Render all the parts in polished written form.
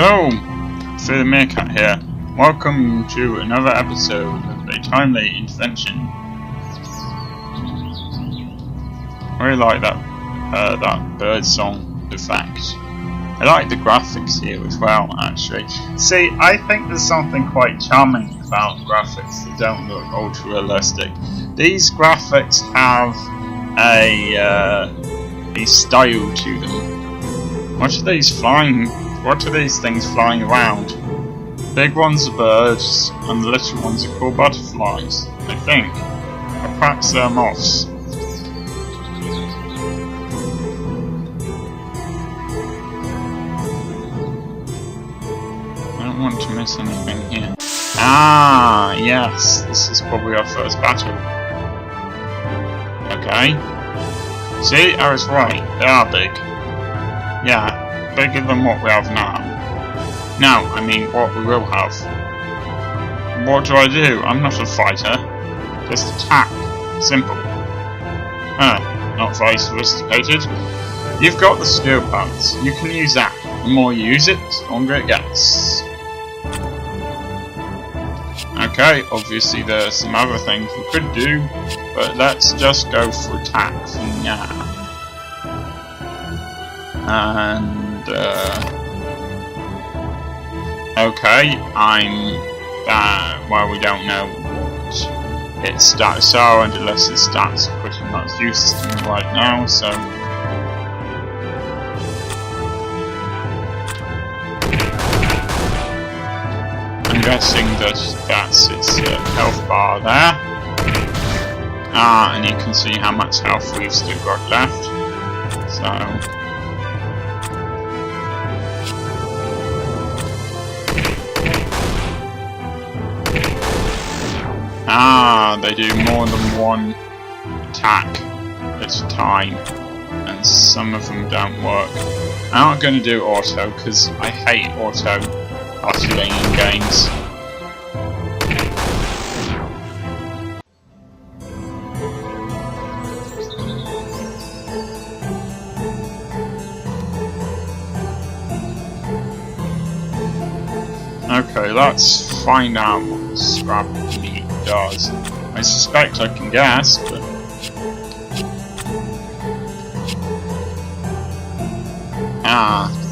Hello, Phil Meerkat here. Welcome to another episode of A Timely Intervention. I really like that bird song effect. I like the graphics here as well, actually. See, I think there's something quite charming about graphics that don't look ultra realistic. These graphics have a style to them. What are these things flying around? Big ones are birds, and the little ones are called butterflies, I think. Or perhaps they're moths. I don't want to miss anything here. Ah, yes, this is probably our first battle. Okay. See, I was right, they are big. Yeah, bigger than what we have now. Now, I mean what we will have. What do I do? I'm not a fighter. Just attack. Simple. Not very sophisticated. You've got the skill points. You can use that. The more you use it, the longer it gets. Okay, obviously there's some other things we could do, but let's just go for attack for now. And, okay, well, we don't know what its stats are, and unless its stats are pretty much useless to me right now, so... I'm guessing that's its health bar there. And you can see how much health we've still got left. So... they do more than one attack at a time, and some of them don't work. I'm not going to do auto, because I hate auto battling in games. Okay, let's find out what the scrap meat does. I suspect I can guess, but...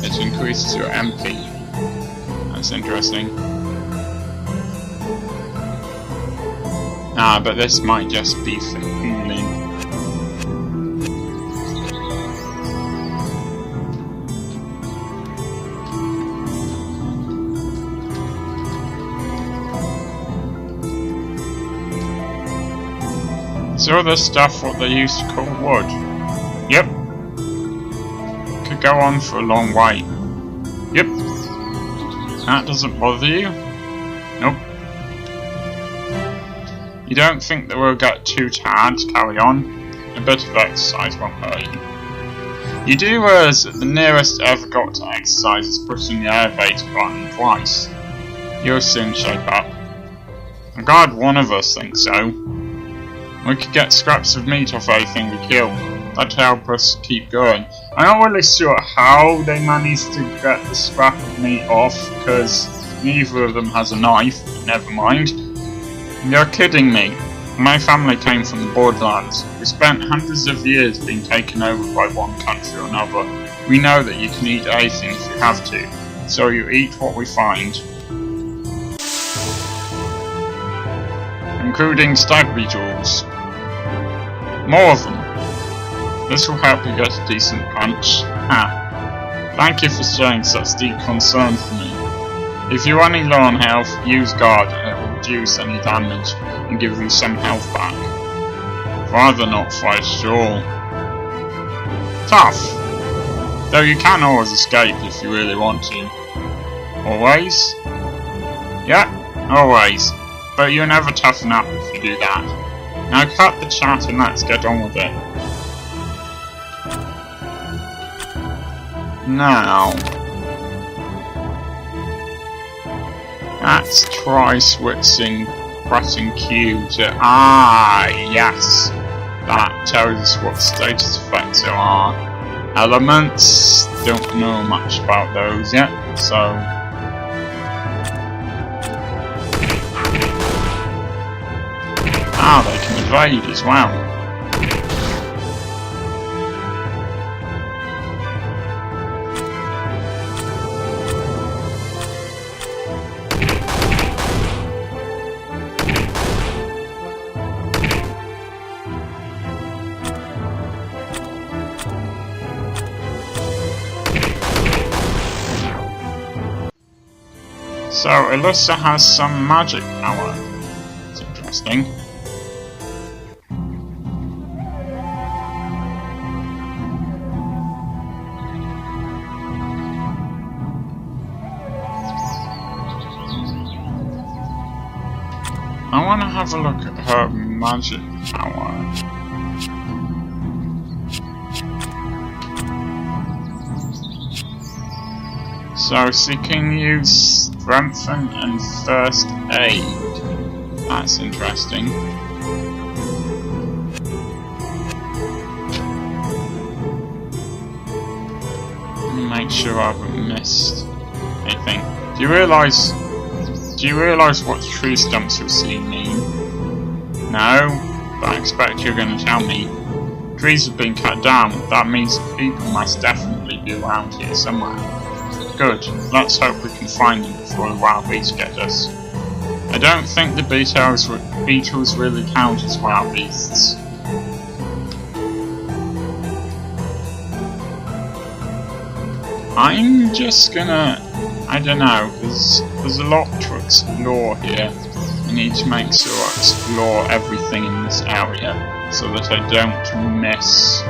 it increases your MP. That's interesting. But this might just be for healing. Is all this stuff what they used to call wood? Yep. Could go on for a long way. Yep. That doesn't bother you? Nope. You don't think that we'll get too tired to carry on? A bit of exercise won't hurt you. You do realize that the nearest I ever got to exercise is pushing the elevator button twice. You'll soon shape up. I'm glad one of us thinks so. We could get scraps of meat off anything we kill. That'd help us keep going. I'm not really sure how they managed to get the scrap of meat off, because neither of them has a knife, but never mind. You're kidding me. My family came from the Borderlands. We spent hundreds of years being taken over by one country or another. We know that you can eat anything if you have to, so you eat what we find. Including stag beetles. More of them. This will help you get a decent punch. Thank you for showing such deep concern for me. If you're running low on health, use guard and it will reduce any damage and give you some health back. Rather not fight at all. Tough! Though you can always escape if you really want to. Always? Yeah, always. But you'll never toughen up if you do that. Now cut the chat and let's get on with it. Now, let's try switching, pressing Q to yes, that tells us what status effects there are. Elements, don't know much about those yet, so Ah, they can evade as well. So Ilyssa has some magic power. It's interesting. I want to have a look at her magic power. So she can use strengthen and first aid. That's interesting. Let me make sure I haven't missed anything. Do you realise what tree stumps you'll see mean? No, but I expect you're going to tell me. Trees have been cut down. That means people must definitely be around here somewhere. Good. Let's hope we can find them before the wild beasts get us. I don't think the beetles really count as wild beasts. I'm just gonna... I don't know, there's a lot to explore here. I need to make sure I explore everything in this area so that I don't miss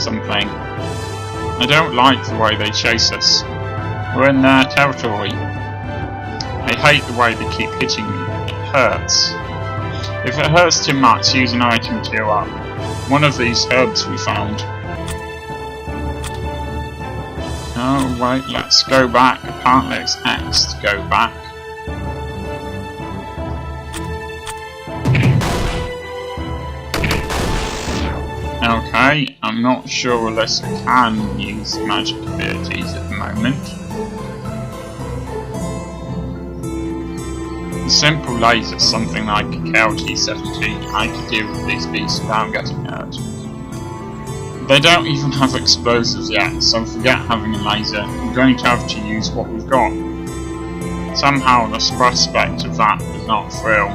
something. I don't like the way they chase us. We're in their territory. I hate the way they keep hitting me. It hurts. If it hurts too much, use an item to heal up. One of these herbs we found. Oh wait, let's go back. Apparently it's X to go back. Okay, I'm not sure Ilyssa can use magic abilities at the moment. A simple laser, something like a KLT-17, I could deal with these beasts without getting hurt. They don't even have explosives yet, so forget having a laser. We're going to have to use what we've got. Somehow the prospect of that does not thrill.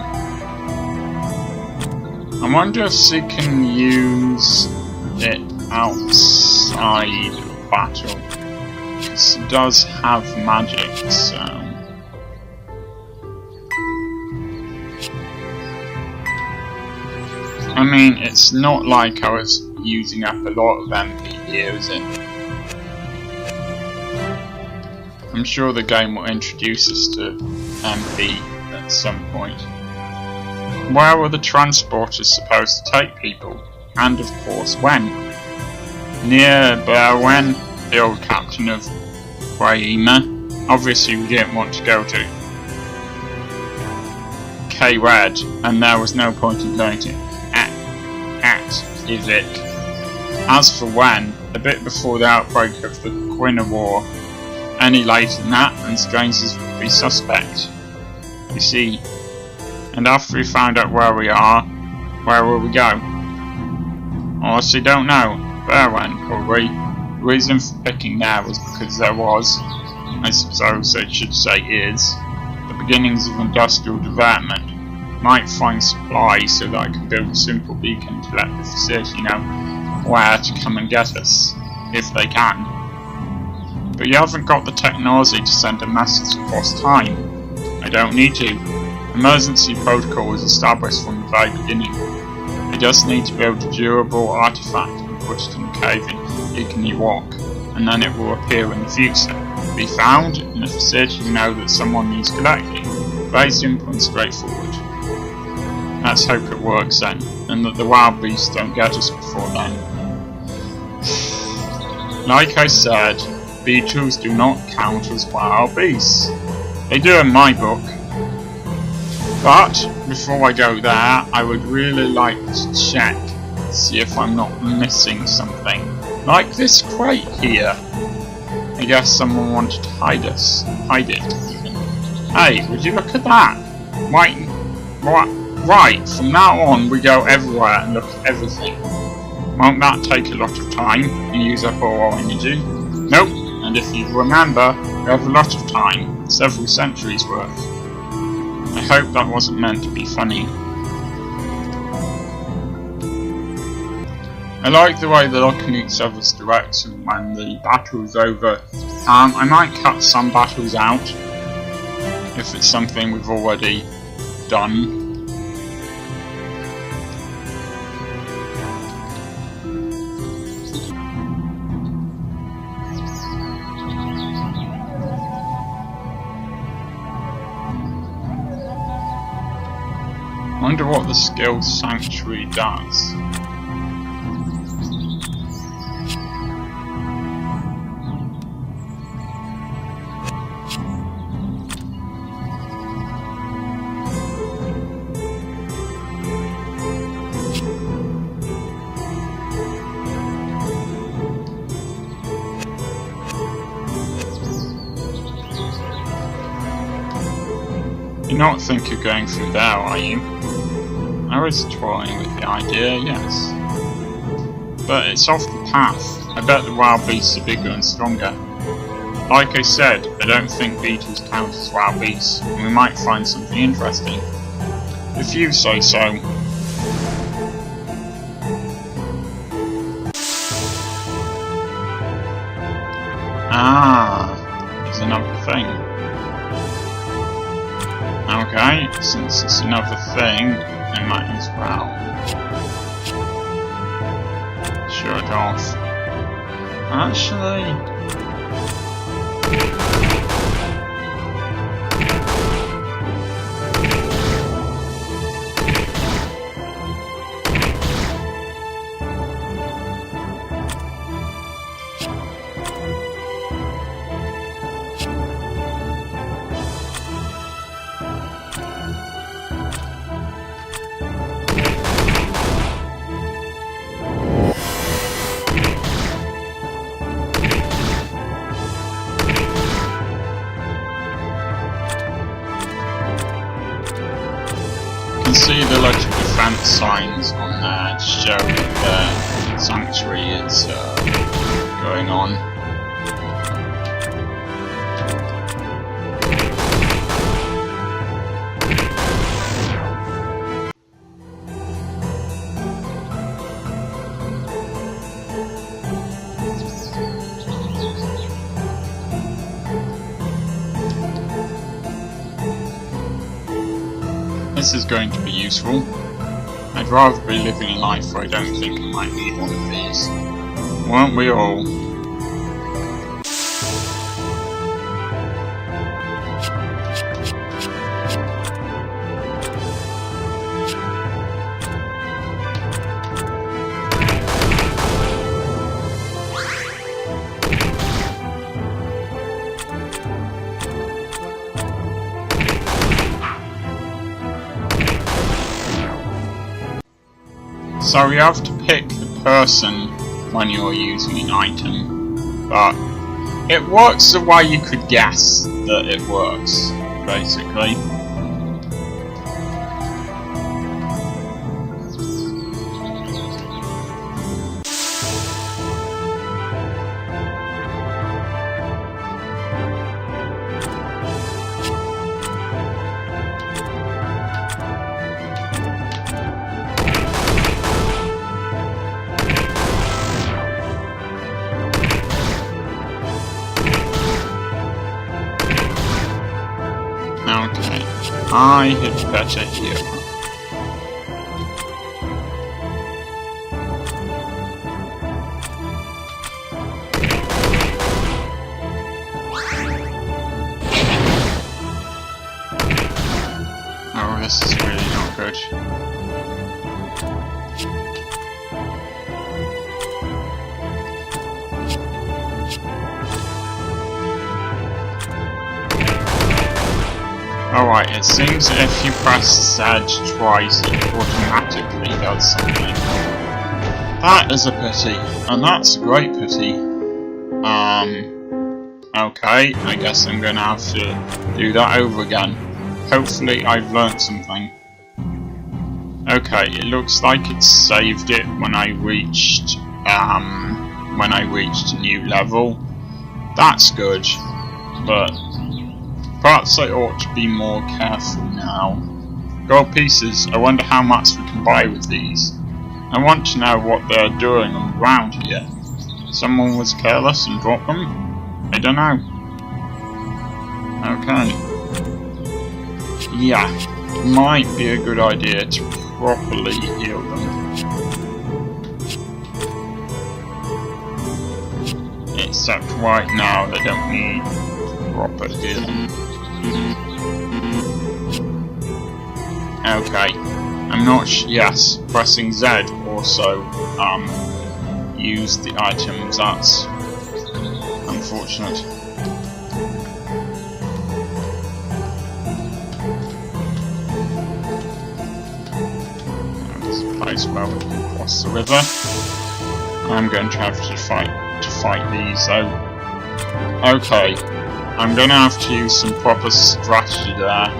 I wonder if she can use it outside of battle, because she does have magic, so... I mean, it's not like I was using up a lot of MP here, is it? I'm sure the game will introduce us to MP at some point. Where were the transporters supposed to take people? And of course, when? Near Berwen, the old captain of Waima. Obviously we didn't want to go to K-Red, and there was no point in going to Ivik. As for when, a bit before the outbreak of the Quina War. Any later than that, and strangers would be suspect. You see. And after we found out where we are, where will we go? Honestly, don't know. Berwen, probably. The reason for picking there was because there was, I suppose I should say is, the beginnings of industrial development. Might find supplies so that I can build a simple beacon to let the facility know where to come and get us, if they can. But you haven't got the technology to send a message across time. I don't need to. Emergency protocol was established from the very beginning. I just need to build a durable artifact and put it in the cave in Igni Walk, and then it will appear in the future. Be found in a facility you know that someone needs collecting. Very simple and straightforward. Let's hope it works then, and that the wild beasts don't get us before then. Like I said, beetles do not count as wild beasts. They do in my book. But, before I go there, I would really like to check, see if I'm not missing something. Like this crate here. I guess someone wanted to hide it even. Hey, would you look at that? What? Right, from now on we go everywhere and look at everything. Won't that take a lot of time and use up all our energy? Nope, and if you remember, we have a lot of time, several centuries worth. I hope that wasn't meant to be funny. I like the way they're looking each other's direction when the battle is over. I might cut some battles out, if it's something we've already done. Wonder what the skilled sanctuary does. You not think you're going through there, are you? I was toying with the idea, yes. But it's off the path. I bet the wild beasts are bigger and stronger. Like I said, I don't think beetles count as wild beasts, and we might find something interesting. If you say so. Ah, there's another thing. Okay, since it's another thing, I might as well show it off. Actually, see the electric defense signs on there to show that the sanctuary is going on. This is going to be useful. I'd rather be living a life where I don't think I might need one of these. Won't we all? So you have to pick the person when you're using an item, but it works the way you could guess that it works, basically. Okay, I had better here. Oh, this is really not good. Alright, it seems if you press Z twice, it automatically does something. That is a pity, and that's a great pity. Okay, I guess I'm gonna have to do that over again. Hopefully I've learnt something. Okay, it looks like it saved it when I reached a new level. That's good, but perhaps I ought to be more careful now. Gold pieces, I wonder how much we can buy with these. I want to know what they're doing on the ground here. Someone was careless and dropped them? I don't know. Okay. Yeah, might be a good idea to properly heal them. Except right now they don't need proper healing. Okay, I'm not yes, pressing Z also use the items, that's unfortunate. There's a place where we can cross the river. I'm going to have to fight these though. Okay, I'm going to have to use some proper strategy there.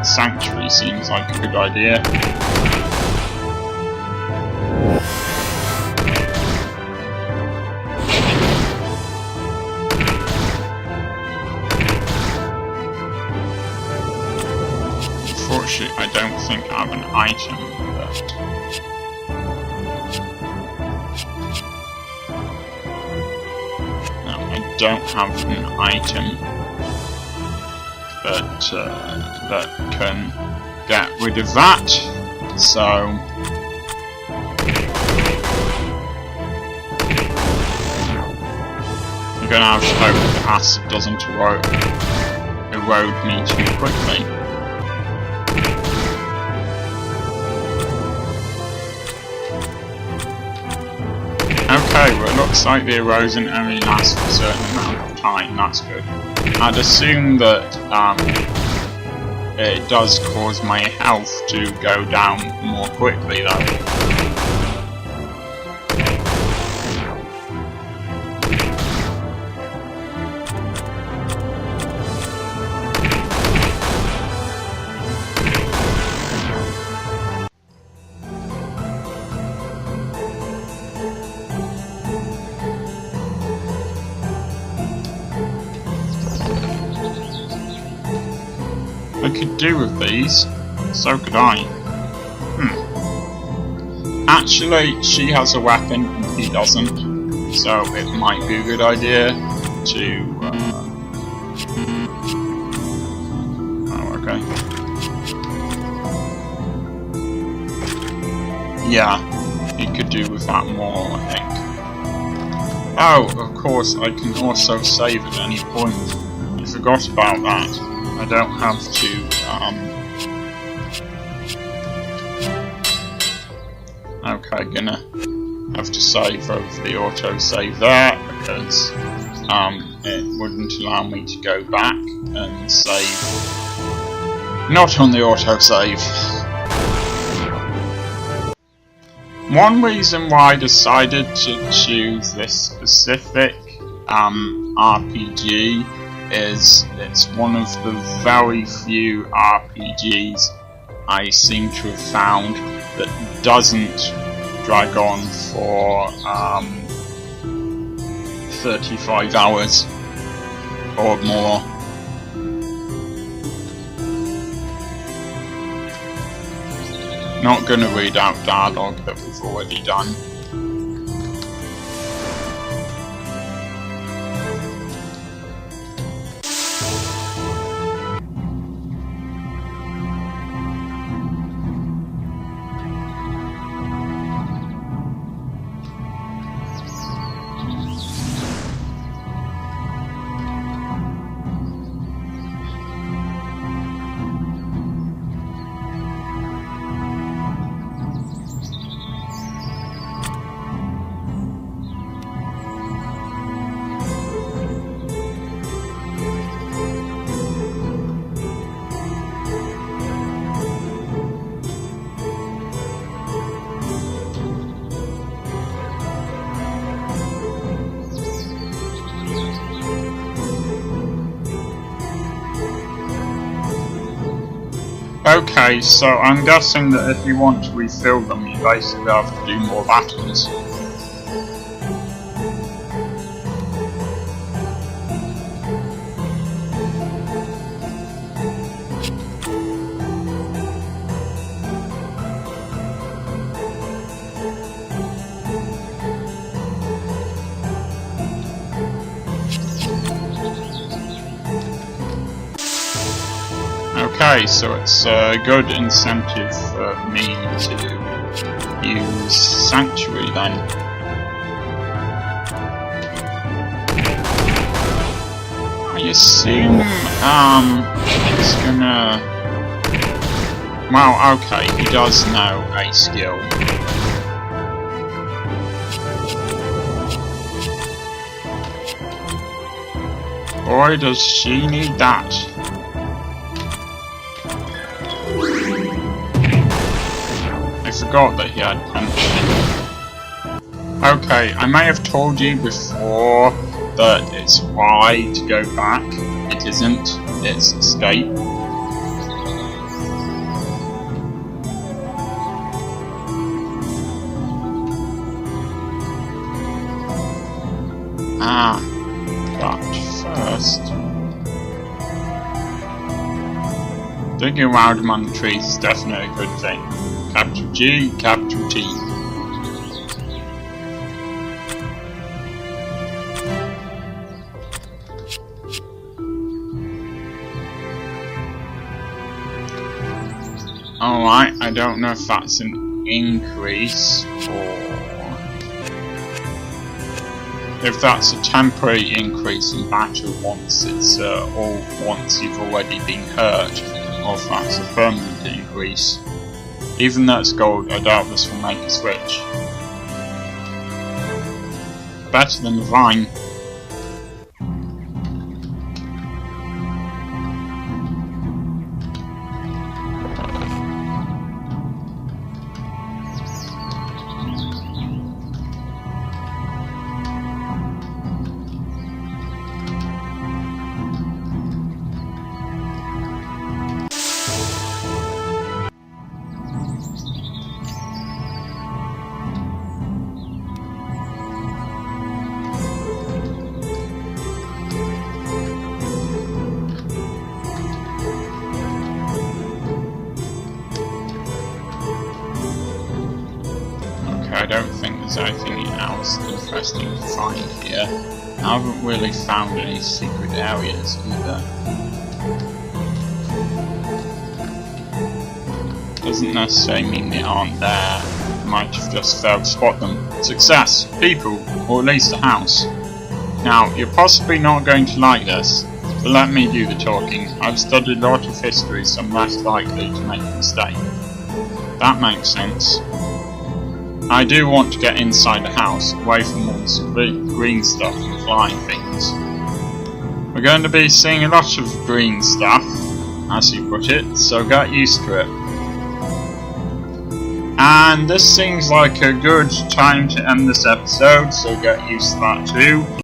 Sanctuary seems like a good idea. Unfortunately, I don't think I have an item left. No, I don't have an item that can get rid of that, so I'm gonna have to hope the acid doesn't erode me too quickly. Okay, well it looks like the erosion only lasts for a certain amount of time, that's good. I'd assume that it does cause my health to go down more quickly though. I could do with these, so could I. Actually, she has a weapon and he doesn't, so it might be a good idea to... Oh, okay. Yeah, he could do with that more, I think. Oh, of course, I can also save at any point. I forgot about that. I don't have to, okay, gonna have to save over the autosave there, because, it wouldn't allow me to go back and save, not on the autosave. One reason why I decided to choose this specific, RPG is it's one of the very few RPGs I seem to have found that doesn't drag on for 35 hours or more. Not going to read out dialogue that we've already done. Okay, so I'm guessing that if you want to refill them, you basically have to do more battles. Okay, so it's a good incentive for me to use Sanctuary then. I assume, it's gonna... Well, okay, he does know a skill. Boy, does she need that. I forgot that he had punch. Okay, I may have told you before that it's Y to go back. It isn't, it's escape. But first... digging around among the trees is definitely a good thing. Capital G, capital T. Alright, I don't know if that's an increase or if that's a temporary increase in battle once it's once you've already been hurt, or if that's a permanent increase. Even though it's gold, I doubt this will make a switch. Better than the Vine. I don't think there's anything else interesting to find here. I haven't really found any secret areas either. Doesn't necessarily mean they aren't there. I might have just failed to spot them. Success! People! Or at least a house. Now, you're possibly not going to like this, but let me do the talking. I've studied a lot of history, so I'm less likely to make a mistake. That makes sense. I do want to get inside the house, away from all this green stuff and flying things. We're going to be seeing a lot of green stuff, as you put it, so get used to it. And this seems like a good time to end this episode, so get used to that too.